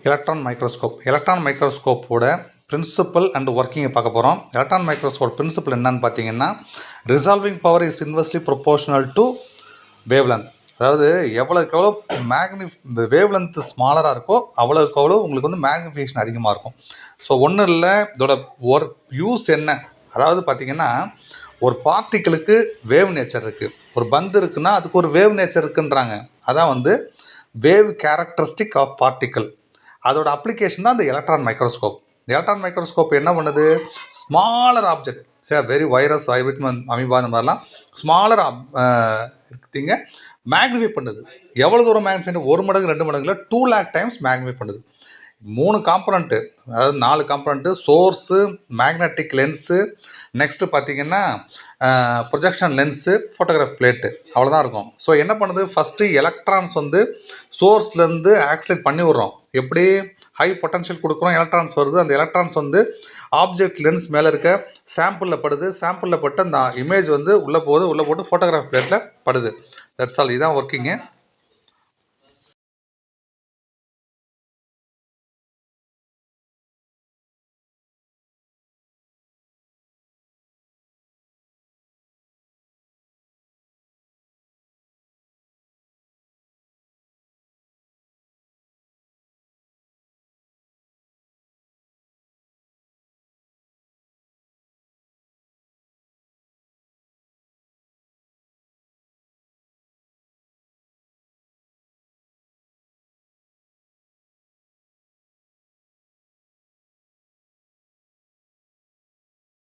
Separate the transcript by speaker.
Speaker 1: Electron மைக்ரோஸ்கோப்போட principal and ஒர்க்கிங்கை பார்க்க போகிறோம். Electron microscope principal என்னன்னு பார்த்தீங்கன்னா, resolving power is inversely proportional to wave length. அதாவது எவ்வளோக்கு எவ்வளோ வேவ் லென்த் ஸ்மாலராக இருக்கோ அவ்வளோக்கு அவ்வளோ உங்களுக்கு வந்து மேக்னிஃபிகேஷன் அதிகமாக இருக்கும். ஸோ ஒன்றும் இல்லை, இதோட யூஸ் என்ன, அதாவது பார்த்தீங்கன்னா ஒரு பார்ட்டிக்கிளுக்கு வேவ் நேச்சர் இருக்குது, ஒரு பந்து இருக்குன்னா அதுக்கு ஒரு வேவ் நேச்சர் இருக்குன்றாங்க. அதான் வந்து வேவ் கேரக்டரிஸ்டிக் ஆஃப் பார்ட்டிக்கிள். அதோட அப்ளிகேஷன் தான் இந்த எலக்ட்ரான் மைக்ரோஸ்கோப். எலக்ட்ரான் மைக்ரோஸ்கோப் என்ன பண்ணுது, ஸ்மாலர் ஆப்ஜெக்ட், சரி வெரி வைரஸ் வைபிட்மன் அமீபா இந்த மாதிரிலாம் ஸ்மாலர் திங்க மேக்னிஃபை பண்ணுது. எவ்வளோ தூரம் மேக்னிஃபை, 1 மடங்கு 2 மடங்குல 2 lakh டைம்ஸ் மேக்னிஃபை பண்ணுது. 3 காம்பனண்ட்டு, அதாவது 4 component, source, magnetic lens, next பார்த்தீங்கன்னா ப்ரொஜெக்ஷன் லென்ஸு, ஃபோட்டோகிராஃப் பிளேட்டு, அவ்வளோதான் இருக்கும். ஸோ என்ன பண்ணுது, ஃபஸ்ட்டு எலக்ட்ரான்ஸ் வந்து சோர்ஸ்லேருந்து ஆக்சிலேட் பண்ணி விட்றோம். எப்படி ஹை பொட்டன்ஷியல் கொடுக்குறோம், எலக்ட்ரான்ஸ் வருது. அந்த எலக்ட்ரான்ஸ் வந்து ஆப்ஜெக்ட் லென்ஸ் மேலே இருக்க சாம்பிளில் படுது. சாம்பிளில் பட்டு அந்த இமேஜ் வந்து உள்ளே போகுது, உள்ளே போட்டு ஃபோட்டோகிராஃப் பிளேட்டில் படுது. That's all. இதுதான் ஒர்க்கிங்கு.